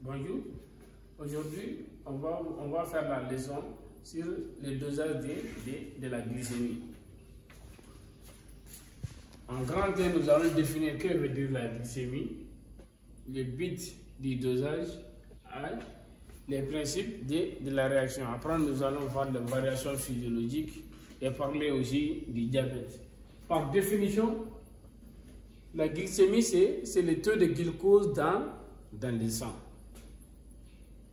Bonjour, aujourd'hui on va faire la leçon sur le dosage de la glycémie. En grand terme, nous allons définir que veut dire la glycémie, le but du dosage, les principes de la réaction. Après, nous allons voir les variations physiologiques et parler aussi du diabète. Par définition, la glycémie, c'est le taux de glucose dans le sang,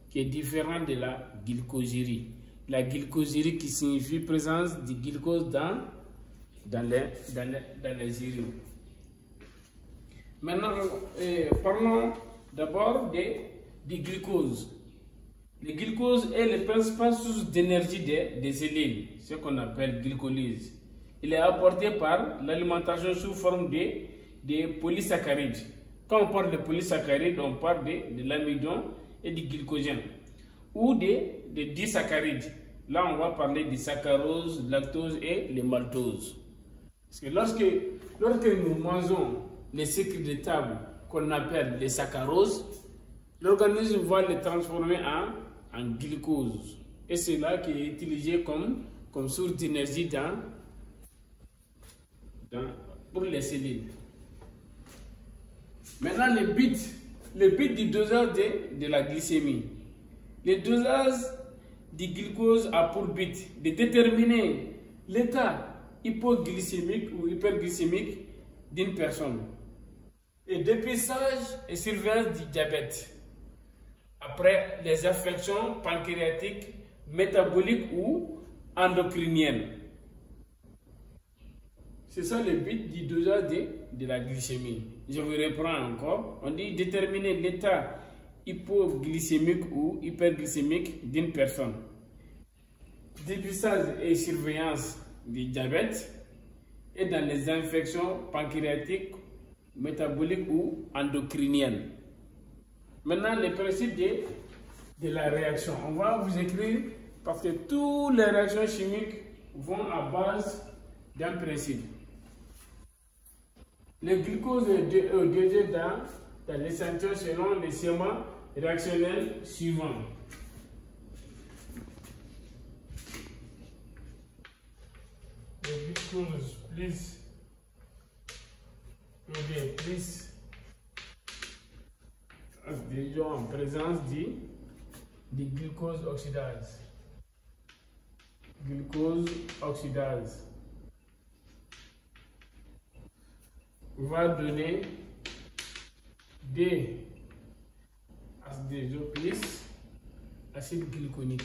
qui est différent de la glycosurie. La glycosurie qui signifie présence du glucose dans les urines. Maintenant, parlons d'abord du glucose. Le glucose est la principale source d'énergie des cellules, ce qu'on appelle glycolyse. Il est apporté par l'alimentation sous forme de polysaccharides. Quand on parle de polysaccharides, on parle de l'amidon et du glycogène, ou de disaccharides. Là, on va parler de saccharose, lactose et le maltose. Parce que lorsque nous mangeons les sucres de table qu'on appelle les saccharoses, l'organisme va les transformer en glucose. Et c'est là qui est utilisé comme source d'énergie pour les cellules. Maintenant, le but du dosage de la glycémie. Le dosage du glucose a pour but de déterminer l'état hypoglycémique ou hyperglycémique d'une personne. Et dépistage et surveillance du diabète après les affections pancréatiques, métaboliques ou endocriniennes. C'est ça le but du dosage de la glycémie. Je vous reprends encore. On dit déterminer l'état hypoglycémique ou hyperglycémique d'une personne. Dépistage et surveillance du diabète et dans les infections pancréatiques, métaboliques ou endocriniennes. Maintenant, le principe de la réaction. On va vous écrire parce que toutes les réactions chimiques vont à base d'un principe. Le glucose est dosé dans l'échantillon selon les schémas réactionnels suivants. Le glucose plus en présence du glucose oxydase. Glucose oxydase va donner des H2O plus acide glyconique.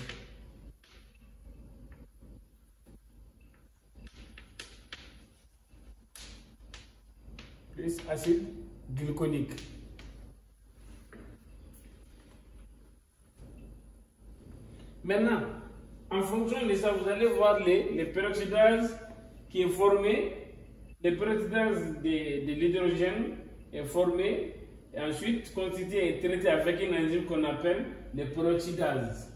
Plus acide glyconique. Maintenant, en fonction de ça, vous allez voir les peroxydases qui est formé. Le peroxydase de l'hydrogène est formé et ensuite constitué et traité avec une enzyme qu'on appelle le peroxydase.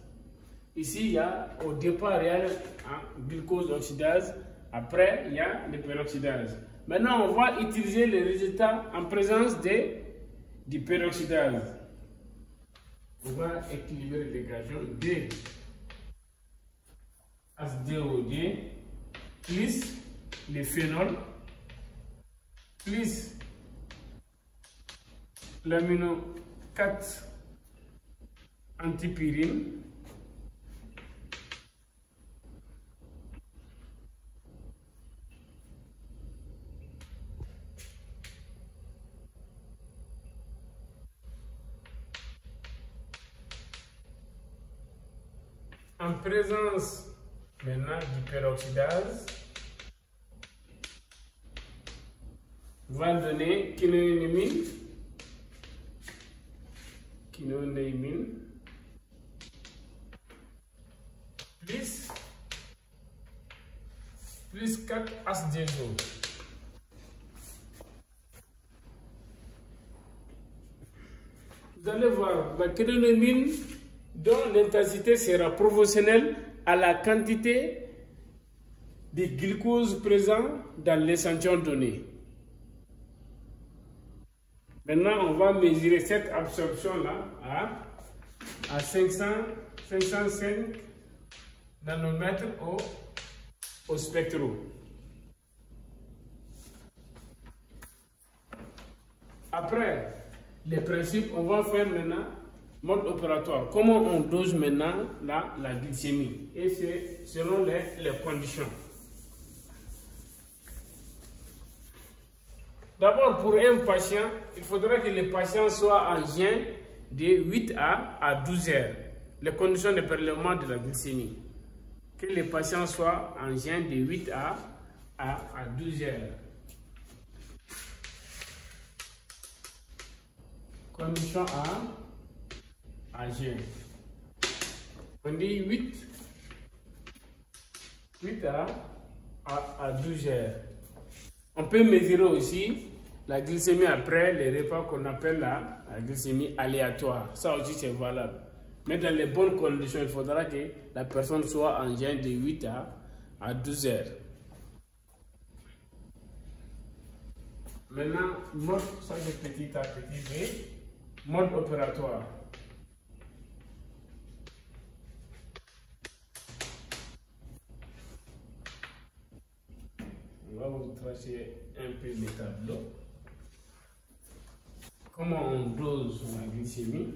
Ici, au départ, il y a un glucose oxydase. Après, il y a le peroxydase. Maintenant, on va utiliser les résultats en présence du peroxydase. On va équilibrer l'équation de H2O2 plus le phénol plus l'amino 4 antipyrine en présence maintenant du peroxydase va donner quinoémine plus 4 H2O. Vous allez voir la quinoémine dont l'intensité sera proportionnelle à la quantité de glucose présent dans l'échantillon donné. Maintenant, on va mesurer cette absorption-là à 505 nanomètres au spectro. Après les principes, on va faire maintenant mode opératoire. Comment on dose maintenant la glycémie? Et c'est selon les conditions. D'abord, pour un patient, il faudra que le patient soit en jeûne de 8 à 12 heures. Les conditions de prélèvement de la glycémie. Que le patient soit en jeûne de 8 à 12 heures. Condition à jeûne. On dit 8 à 12 heures. On peut mesurer aussi la glycémie après les repas qu'on appelle la glycémie aléatoire. Ça aussi c'est valable. Mais dans les bonnes conditions, il faudra que la personne soit en jeûne de 8 à 12 heures. Maintenant, mode, ça c'est petit à petit, mais mode opératoire. On va vous tracer un peu le tableau. Comment on dose la glycémie?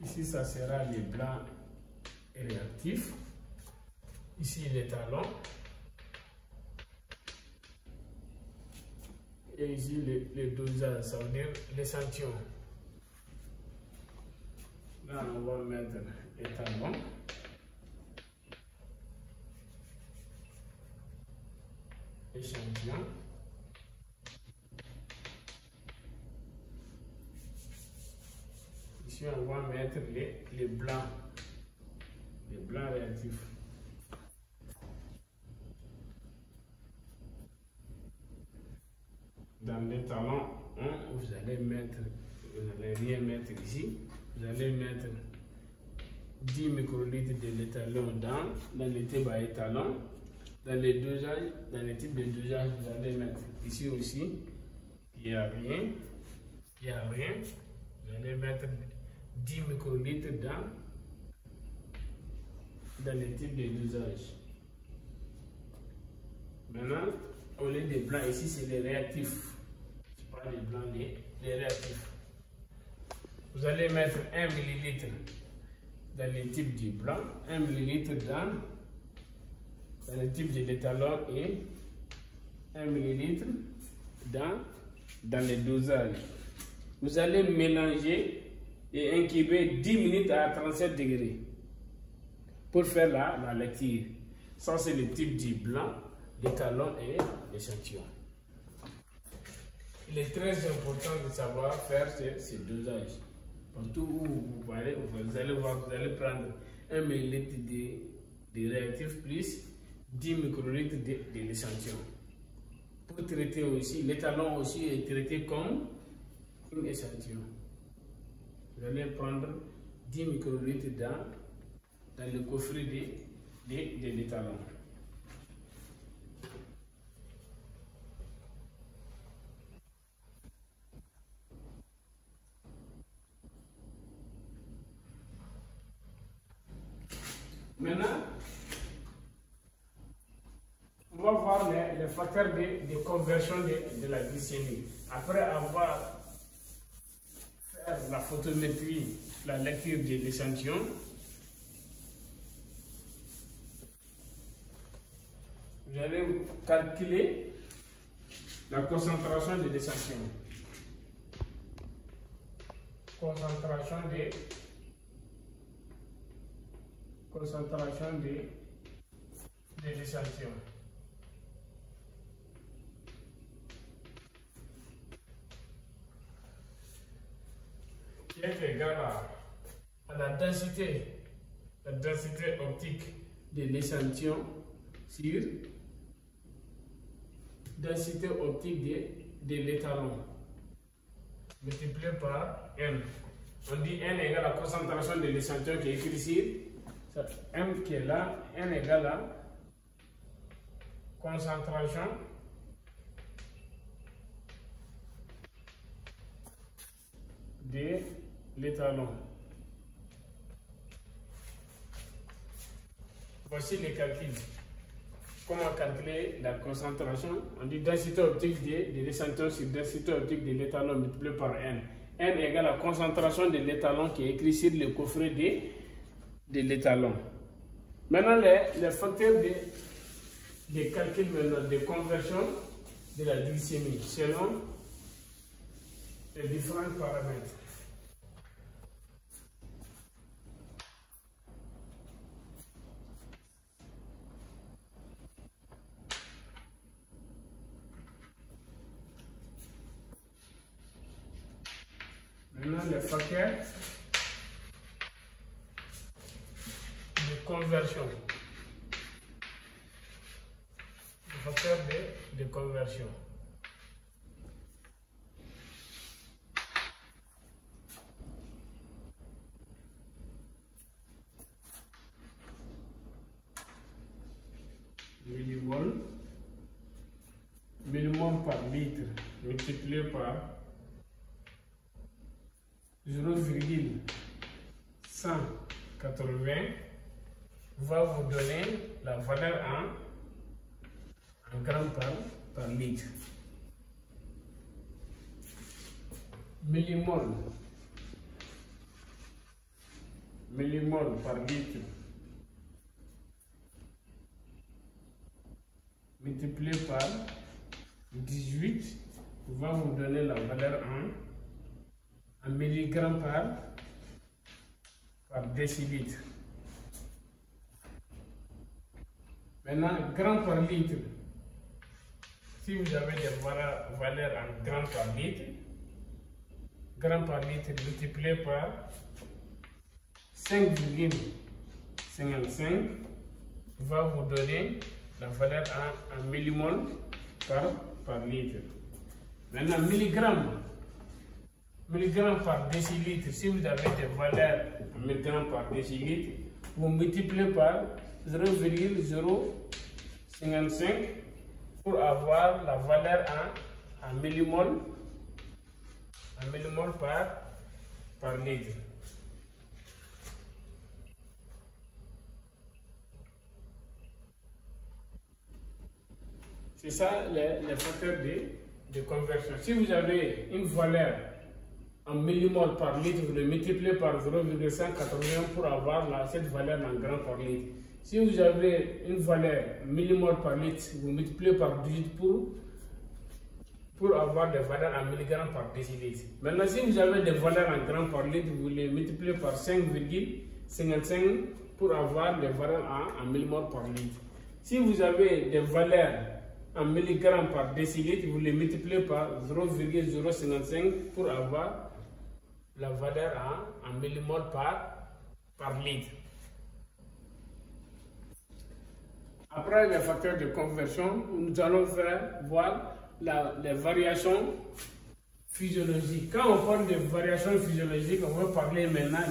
Ici, ça sera les blancs et réactifs. Ici, les talons. Et ici, les dosages, ça veut dire l'échantillon. Là, on va mettre les talons. Échantillon. Ici, on va mettre les blancs réactifs. Dans les talons, vous n'allez rien mettre ici. Vous allez mettre 10 microlitres de l'étalon dans les types à étalon. Dans les dosages, dans les types de dosage, vous allez mettre ici aussi. Il n'y a rien. Vous allez mettre 10 microlitres dans les types de dosage. Maintenant, au lieu des blancs, ici c'est les réactifs. Ce n'est pas les blancs, les réactifs. Vous allez mettre 1 ml dans les types du blanc, 1 ml dans le type de l'étalon et 1 ml dans les dosages. Vous allez mélanger et incuber 10 minutes à 37 degrés pour faire la lecture. Ça, c'est le type du blanc, l'étalon et l'échantillon. Il est très important de savoir faire ces dosages. Partout où vous allez voir, vous allez prendre 1 ml de réactif plus 10 microlitres de l'échantillon. Pour traiter aussi, l'étalon aussi est traité comme un échantillon. Vous allez prendre 10 microlitres dans le coffret de l'étalon. Maintenant, on va voir les facteurs de conversion de la glycémie. Après avoir fait la photométrie, la lecture de l'échantillon, vous allez calculer la concentration de l'échantillon. Concentration de l'échantillon. Qui est égal à à la densité optique de l'échantillon sur densité optique de l'étalon multiplié par n. On dit n égale la concentration de l'échantillon qui est écrit ici. M qui est là, n égale la concentration de l'étalon. Voici les calculs. Comment calculer la concentration? On dit densité optique de l'échantillon sur densité optique de l'étalon multiplié par n. N égale la concentration de l'étalon qui est écrit sur le coffret de l'étalon. Maintenant, les facteurs de calcul de conversion de la glycémie selon les différents paramètres. Maintenant, les facteurs de conversion. Les facteurs de conversion. Millimol par litre multiplié par 0,180 va vous donner la valeur en grammes par litre. Millimol par litre multiplié par 18 va vous donner la valeur en milligrammes par décilitre. Maintenant, grammes par litre. Si vous avez des valeurs en grammes par litre multiplié par 5,55 va vous donner la valeur en millimol par litre. Maintenant, milligrammes par décilitre, si vous avez des valeurs en milligrammes par décilitre, vous multipliez par 0,055 pour avoir la valeur en millimol par litre. C'est ça les facteurs de conversion. Si vous avez une valeur en millimol par litre, vous le multipliez par 0,181 pour avoir cette valeur en grammes par litre. Si vous avez une valeur millimol par litre, vous multipliez par 18 pour avoir des valeurs en milligrammes par décilitre. Maintenant, si vous avez des valeurs en grammes par litre, vous les multipliez par 5,55 pour avoir des valeurs en millimol par litre. Si vous avez des valeurs en milligrammes par décilitre, vous les multipliez par 0,055 pour avoir la valeur en millimol par litre. Après les facteurs de conversion, nous allons voir les variations physiologiques. Quand on parle de variations physiologiques, on va parler maintenant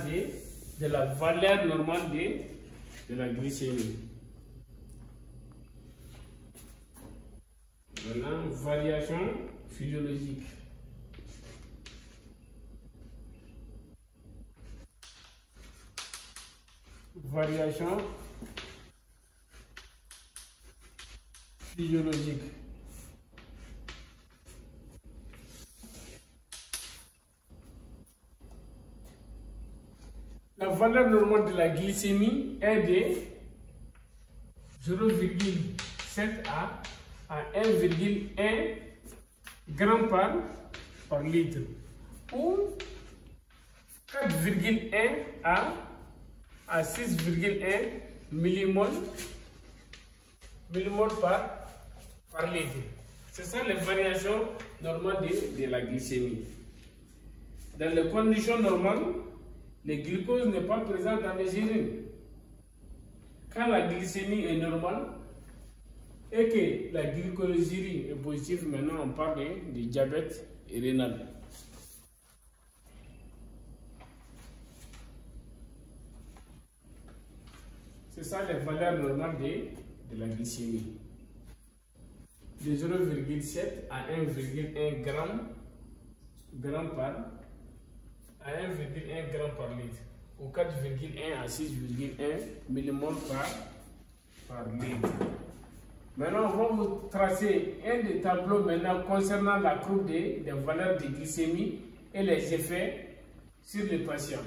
de la valeur normale de la glycémie. Maintenant, variation physiologique. Variation physiologique. La valeur normale de la glycémie est de 0,7 à 1,1 g par litre ou 4,1 à 6,1 millimol par litre. Ce sont les variations normales de la glycémie. Dans les conditions normales, le glucose n'est pas présent dans les urines. Quand la glycémie est normale et que la glycosylgie est positive, maintenant on parle de diabète rénal. C'est ça les valeurs normales de la glycémie. De 0,7 à 1,1 g à 1,1 g par litre ou 4,1 à 6,1 millimol par litre. Maintenant, on va vous tracer un des tableaux maintenant concernant la courbe des valeurs de glycémie et les effets sur les patients.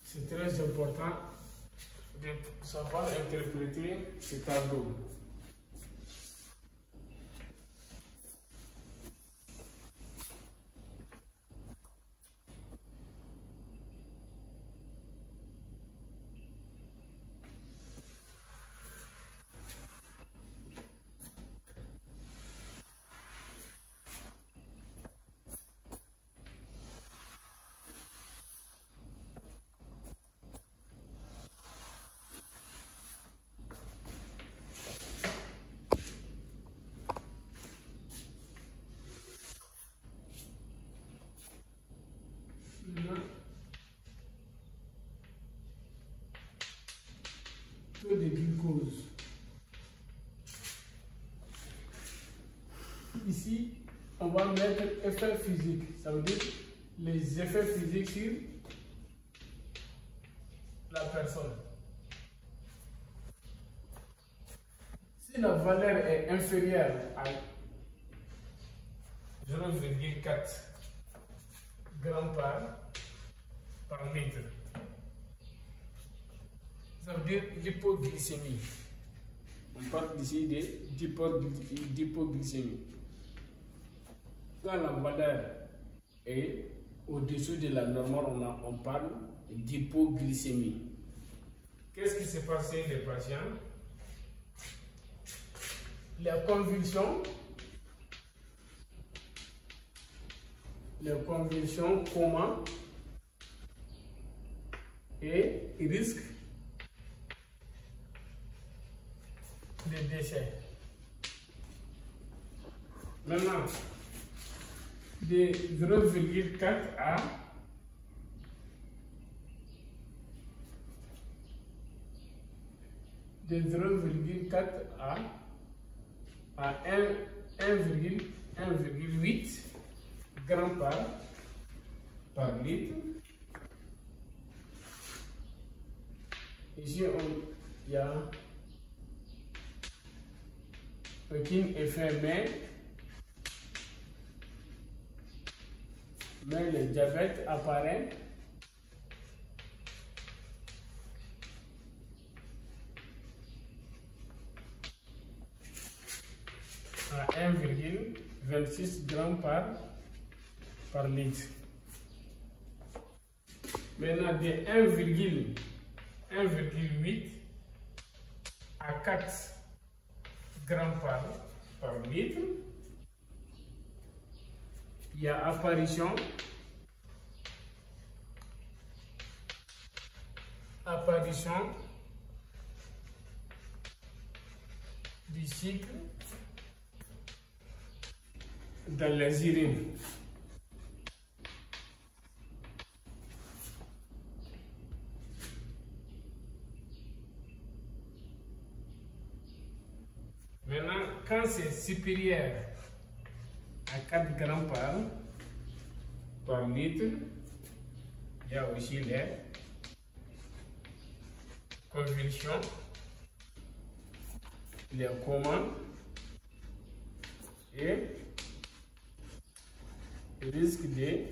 C'est très important de savoir interpréter ce tableau. Taux de glucose. Ici, on va mettre effet physique, ça veut dire les effets physiques sur la personne. Si la valeur est inférieure à 0,4 g par litre, ça veut dire l'hypoglycémie. On parle ici d'hypoglycémie. Quand la valeur est au-dessus de la normale, on parle d'hypoglycémie. Qu'est-ce qui s'est passé les patients? Les convulsions, coma et risque de décès. Maintenant, de 0,4 à 1,8 g par litre. Ici, il y a aucun effet, mais le diabète apparaît à 1,26 g par litre. Maintenant, de 1,8 à 4 g par litre, il y a apparition du sucre dans les urines. Maintenant, quand c'est supérieur à 4 g par litre, il y a aussi les convulsions, les comas et le risque de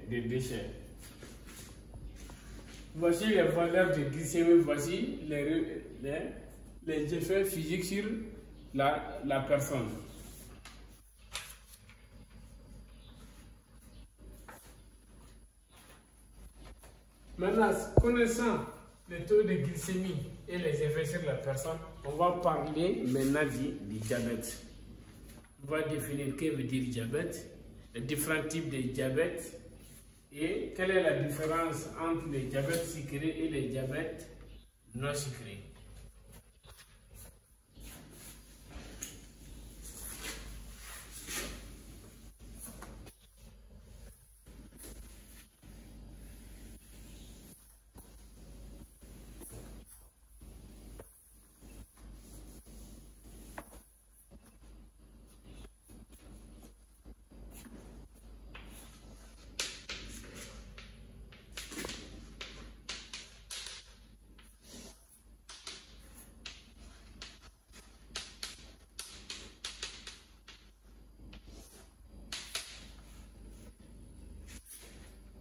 décès. Voici les valeurs de glycémie, voici les effets physiques sur la personne. Maintenant, connaissant le taux de glycémie et les effets sur la personne, on va parler maintenant du diabète. On va définir ce que veut dire diabète, les différents types de diabète et quelle est la différence entre les diabètes sucrés et les diabètes non sucrés.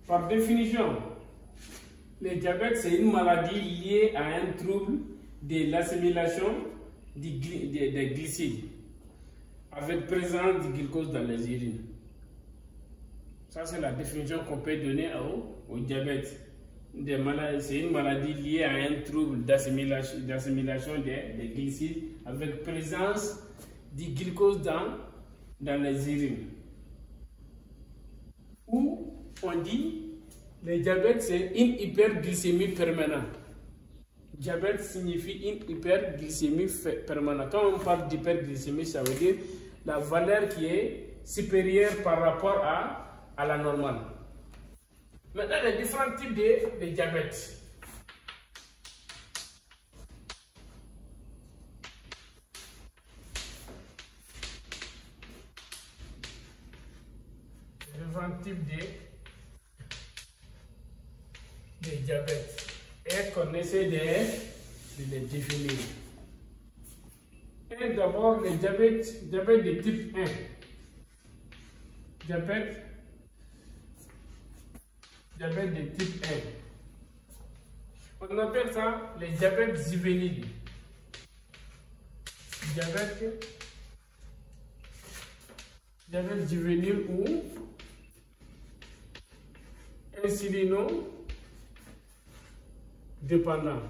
Par définition, le diabète, c'est une maladie liée à un trouble de l'assimilation des glucides avec présence du glucose dans les urines. Ça, c'est la définition qu'on peut donner au diabète. C'est une maladie liée à un trouble d'assimilation des glucides avec présence du glucose dans les urines. Ou on dit le diabète, c'est une hyperglycémie permanente. Diabète signifie une hyperglycémie permanente. Quand on parle d'hyperglycémie, ça veut dire la valeur qui est supérieure par rapport à la normale. Maintenant, les différents types de diabète. Les différents types de diabète. Et qu'on essaie de les définir. Et d'abord, le diabète de type 1. Diabète de type 1. On appelle ça le diabète juvénile. Diabète juvénile ou insulino dépendant.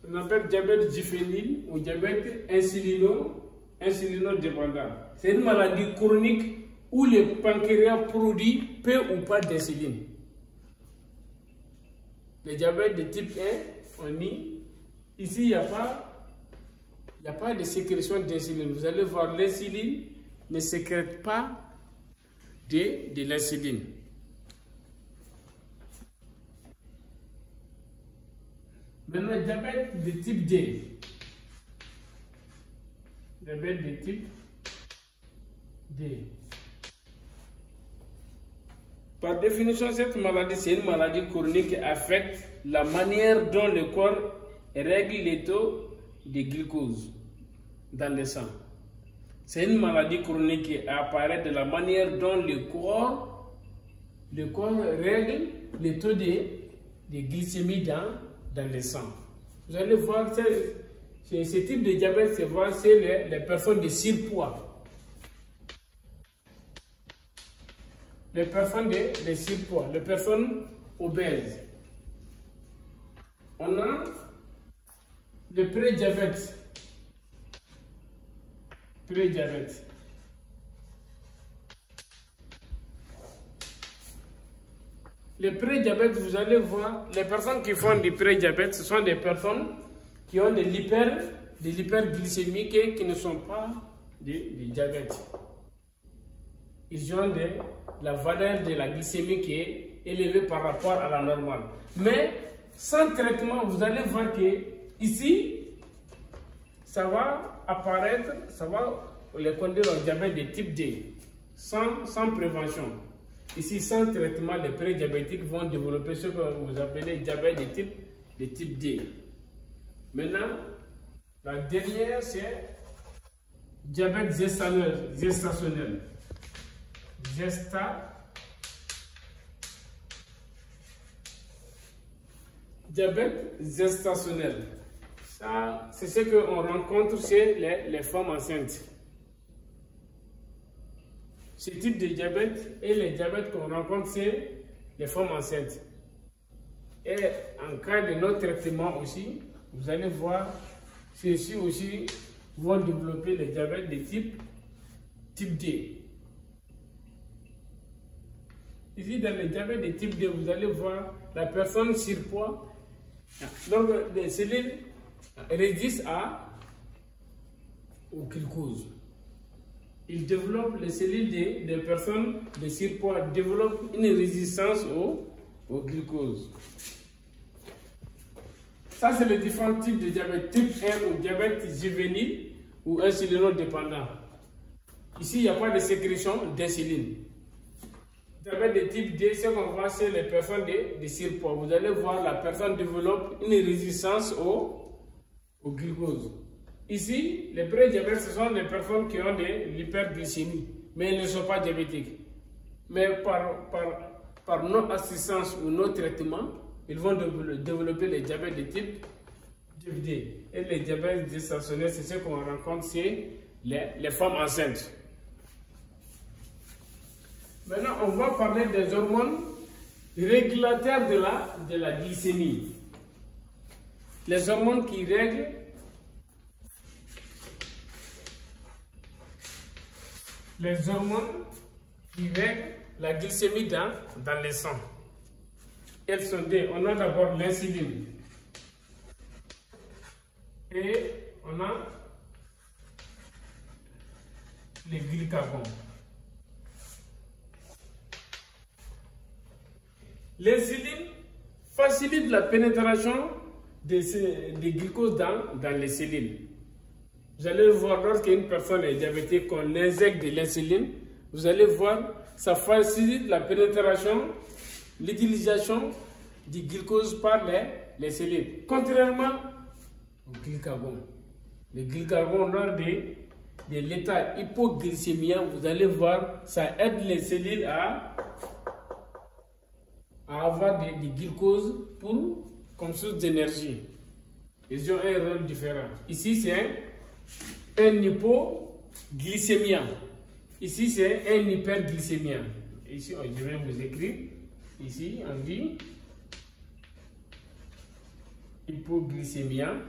On appelle diabète juvénile ou diabète insulino-dépendant. C'est une maladie chronique où le pancréas produit peu ou pas d'insuline. Le diabète de type 1, on dit, ici il n'y a pas de sécrétion d'insuline. Vous allez voir, l'insuline ne sécrète pas de l'insuline. Maintenant, diabète de type D. Diabète de type D. Par définition, cette maladie, c'est une maladie chronique qui affecte la manière dont le corps règle les taux de glucose dans le sang. C'est une maladie chronique qui apparaît de la manière dont le corps règle les taux de glycémie dans le sang. Vous allez voir, ce type de diabète, c'est les personnes de surpoids. Les personnes de surpoids, les personnes obèses. On a le pré-diabète. Pré-diabète. Le pré-diabète, vous allez voir, les personnes qui font du pré-diabète, ce sont des personnes qui ont de l'hyperglycémie qui ne sont pas du diabète. Ils ont la valeur de la glycémie qui est élevée par rapport à la normale. Mais sans traitement, vous allez voir que ici, ça va apparaître, ça va les conduire au diabète de type D, sans prévention. Ici, sans traitement, les pré-diabétiques vont développer ce que vous appelez diabète de type D. Maintenant, la dernière, c'est diabète gestationnel. Diabète gestationnel. Ça, c'est ce qu'on rencontre chez les femmes enceintes. ce type de diabète et les diabètes qu'on rencontre, c'est les femmes enceintes. Et en cas de non-traitement aussi, vous allez voir, ceux-ci aussi vont développer le diabète de type D. Ici, dans le diabète de type D, vous allez voir la personne surpoids. Donc, les cellules résistent au glucose. Ils développent, les cellules des personnes de surpoids développent une résistance au glucose. Ça, c'est les différents types de diabète. Type 1 ou diabète juvénile ou insulinodépendant. Ici, il n'y a pas de sécrétion d'insuline. Diabète de type D, ce qu'on voit, c'est les personnes de surpoids. Vous allez voir, la personne développe une résistance au glucose. Ici, les pré-diabètes, ce sont les personnes qui ont de l'hyperglycémie, mais ils ne sont pas diabétiques. Mais par non-assistance ou non-traitement, ils vont développer les diabètes de type D. Et les diabètes gestationnels, c'est ce qu'on rencontre chez les femmes enceintes. Maintenant, on va parler des hormones régulateurs de la glycémie. Les hormones qui règlent la glycémie dans le sang. Elles sont deux. On a d'abord l'insuline et on a les glucagons. L'insuline facilite la pénétration des glucoses dans les cellules. Vous allez voir, lorsqu'une personne est diabétique, qu'on injecte de l'insuline, vous allez voir, ça facilite la pénétration, l'utilisation du glucose par les cellules. Contrairement au glucagon. Le glucagon, lors de l'état hypoglycémien, vous allez voir, ça aide les cellules à avoir du glucose comme source d'énergie. Ils ont un rôle différent. Ici, c'est un hypoglycémien. Ici, c'est un hyperglycémien. Ici, je vais vous écrire. Ici, on dit hypoglycémien.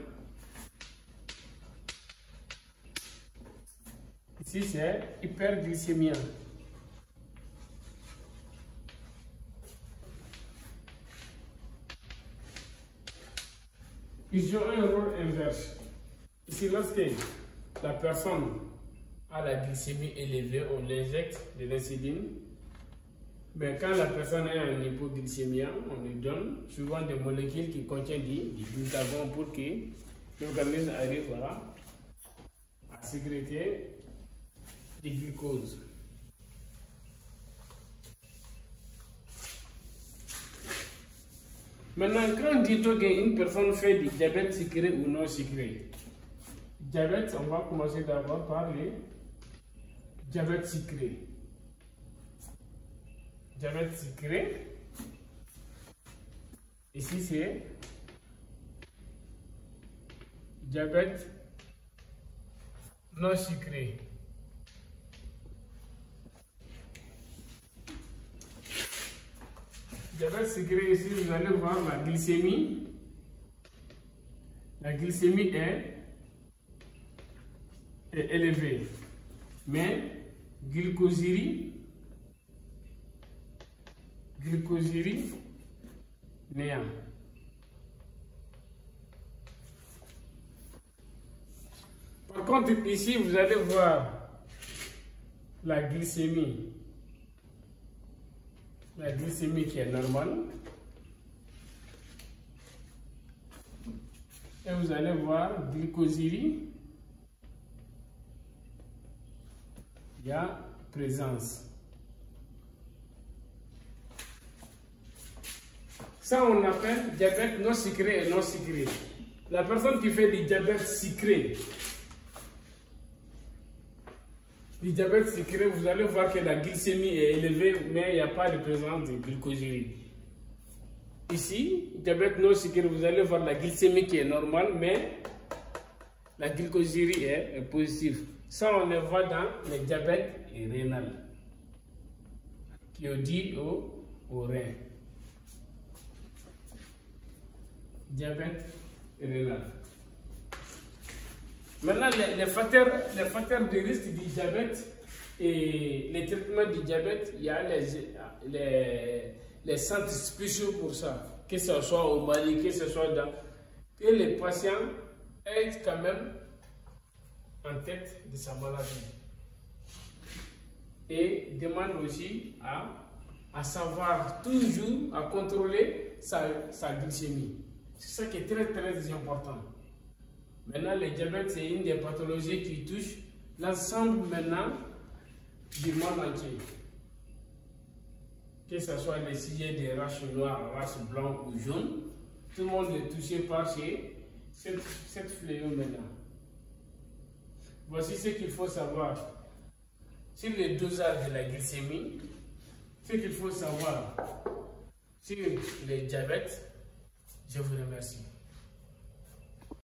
Ici, c'est hyperglycémien. Ils ont un rôle inverse. Ici, lorsque la personne a la glycémie élevée, on l'injecte de l'insuline. Mais quand la personne est en hypoglycémie, on lui donne souvent des molécules qui contiennent du glucagon pour que l'organisme arrive à sécréter du glucose. Maintenant, quand on dit qu'une personne fait du diabète sucré ou non sucré, diabète, on va commencer d'abord par le diabète sucré. Diabète sucré, ici c'est diabète non sucré. Diabète sucré, ici vous allez voir la glycémie. La glycémie est élevée, mais glucosérie néant. Par contre, ici vous allez voir la glycémie qui est normale. Et vous allez voir glucosérie, il y a présence. Ça, on appelle diabète non sucré et non sucré. La personne qui fait du diabète sucré, vous allez voir que la glycémie est élevée, mais il n'y a pas de présence de glucosérie. Ici, diabète non sucré, vous allez voir la glycémie qui est normale, mais la glucosérie est positive. Ça, on le voit dans le diabète rénal. dû au rein. Diabète rénal. Maintenant, les facteurs de risque du diabète et les traitements du diabète, il y a les centres spéciaux pour ça, que ce soit au Mali, que ce soit que les patients aient quand même en tête de sa maladie. Et demande aussi à savoir toujours, à contrôler sa glycémie. C'est ça qui est très très important. Maintenant, le diabète, c'est une des pathologies qui touche l'ensemble maintenant du monde entier. Que ce soit les sujets des races noires, races blanches ou jaunes, tout le monde est touché par cette fléau maintenant. Voici ce qu'il faut savoir sur le dosage de la glycémie, ce qu'il faut savoir sur le diabète. Je vous remercie.